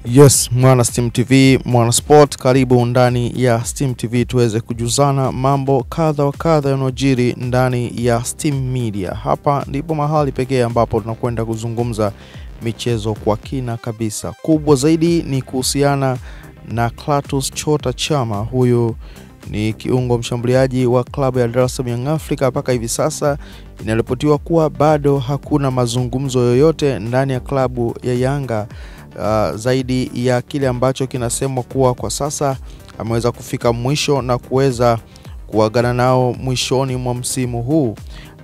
Yes, mwana Steam TV, mwana sport, karibu ndani ya Steam TV tuweze kujuzana mambo kadha wa kadha yanayojiri ndani ya Steam Media. Hapa ndipo mahali pekee ambapo tunakwenda kuzungumza michezo kwa kina kabisa. Kubwa zaidi ni kuhusiana na Clatous Chota Chama. Huyu ni kiungo mshambuliaji wa klabu ya Dar es Salaam Young Africa. Mpaka hivi sasa inaripotiwa kuwa bado hakuna mazungumzo yoyote ndani ya klabu ya Yanga zaidi ya kile ambacho kinasemwa kuwa kwa sasa ameweza kufika mwisho na kuweza kuagana nao mwishoni mwa msimu huu,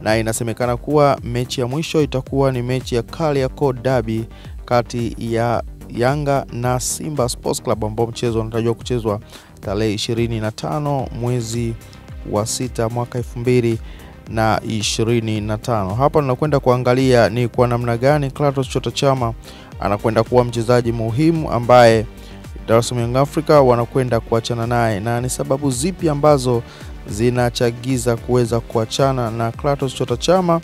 na inasemekana kuwa mechi ya mwisho itakuwa ni mechi ya Kariakoo Derby kati ya Yanga na Simba Sports Club, ambao mchezo unatarajiwa kuchezwa tarehe 25 mwezi wa 6 mwaka 2025. Hapa tunakwenda kuangalia ni kwa namna gani Clatous Chota Chama anakwenda kuwa mchezaji muhimu ambaye Dar es Salaam Young Africa wanakwenda kuachana naye, na ni sababu zipi ambazo zinachagiza kuweza kuachana na Clatous Chota Chama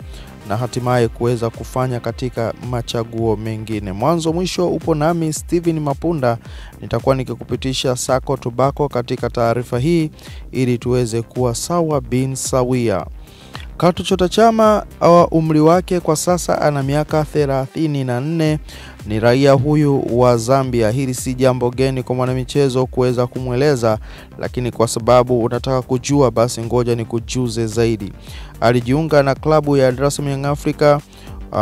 na hatimaye kuweza kufanya katika machaguo mengine. Mwanzo mwisho upo nami Steven Mapunda, nitakuwa nikikupitisha sako tubako katika taarifa hii ili tuweze kuwa sawa bin sawia. Clatous Chota Chama umri wake kwa sasa ana miaka 34, ni raia huyu wa Zambia. Hili si jambo geni kwa mwanamichezo kuweza kumweleza, lakini kwa sababu unataka kujua basi ngoja nikujuze zaidi. Alijiunga na klabu ya Dar es Salaam Young Africa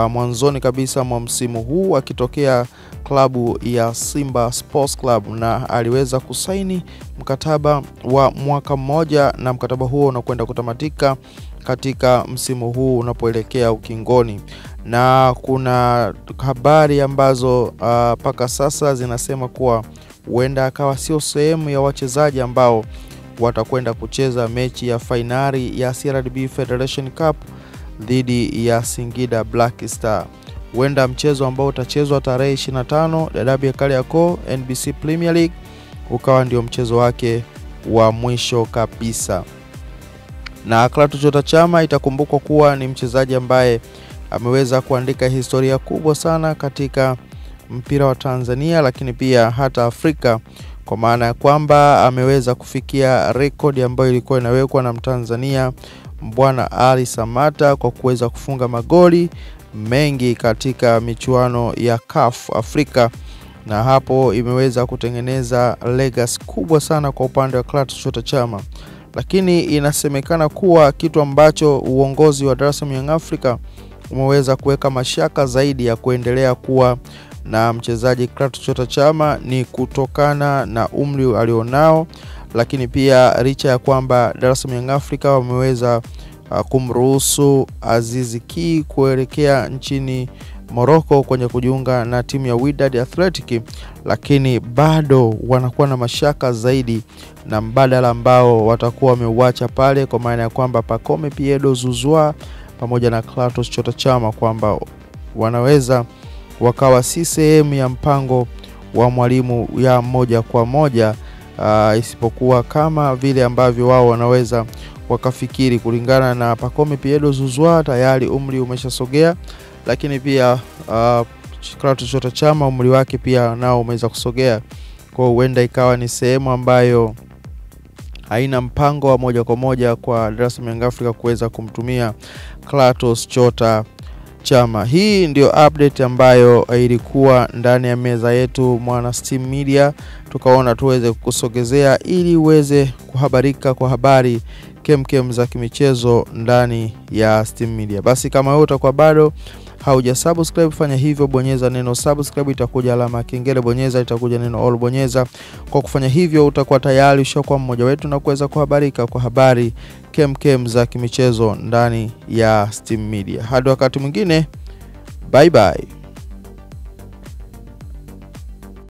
mwanzoni kabisa mwa msimu huu akitokea klabu ya Simba Sports Club, na aliweza kusaini mkataba wa mwaka mmoja, na mkataba huo unakwenda kutamatika katika msimu huu unapoelekea ukingoni. Na kuna habari ambazo paka sasa zinasema kuwa huenda akawa sio sehemu ya wachezaji ambao watakwenda kucheza mechi ya finali ya CRDB Federation Cup dhidi ya Singida Black Star. Huenda mchezo ambao utachezwa tarehe 25 Derby ya Kariakoo NBC Premier League ukawa ndio mchezo wake wa mwisho kabisa. Na Clatous Chota Chama itakumbukwa kuwa ni mchezaji ambaye ameweza kuandika historia kubwa sana katika mpira wa Tanzania, lakini pia hata Afrika, kwa maana ya kwamba ameweza kufikia rekodi ambayo ilikuwa inawekwa na Mtanzania Mbwana Ali Samata kwa kuweza kufunga magoli mengi katika michuano ya CAF Afrika, na hapo imeweza kutengeneza legacy kubwa sana kwa upande wa Clatous Chota Chama. Lakini inasemekana kuwa kitu ambacho uongozi wa Dar es Salaam Young Africa umeweza kuweka mashaka zaidi ya kuendelea kuwa na mchezaji Clatous Chota Chama ni kutokana na umri alionao, lakini pia licha ya kwamba Dar es Salaam Young Africa wameweza kumruhusu Aziz Ki kuelekea nchini Morocco kwenye kujiunga na timu ya Wydad Athletic, lakini bado wanakuwa na mashaka zaidi na mbadala ambao watakuwa wameuacha pale, kwa maana ya kwamba Pacome Pierre Zouzoua pamoja na Clatous Chota Chama kwamba wanaweza wakawa si sehemu ya mpango wa mwalimu ya moja kwa moja, isipokuwa kama vile ambavyo wao wanaweza wakafikiri. Kulingana na Pacome Pierre Zouzoua tayari umri umeshasogea, lakini pia Clatous Chota Chama umri wake pia nao umeweza kusogea, kwa huenda ikawa ni sehemu ambayo haina mpango wa moja kwa moja kwa Dar es Salaam Young Africa kuweza kumtumia Clatous Chota Chama. Hii ndio update ambayo ilikuwa ndani ya meza yetu mwana Steam Media, tukaona tuweze kukusogezea ili uweze kuhabarika kwa habari kemkem za kimichezo ndani ya Steam Media. Basi kama wewe utakuwa bado haujasubscribe, fanya hivyo, bonyeza neno subscribe, itakuja alama ya kengele, bonyeza, itakuja neno all, bonyeza. Kwa kufanya hivyo utakuwa tayari ushakuwa mmoja wetu na kuweza kuhabarika kwa habari kemkem za kimichezo ndani ya Steam Media. Hadi wakati mwingine, bye bye.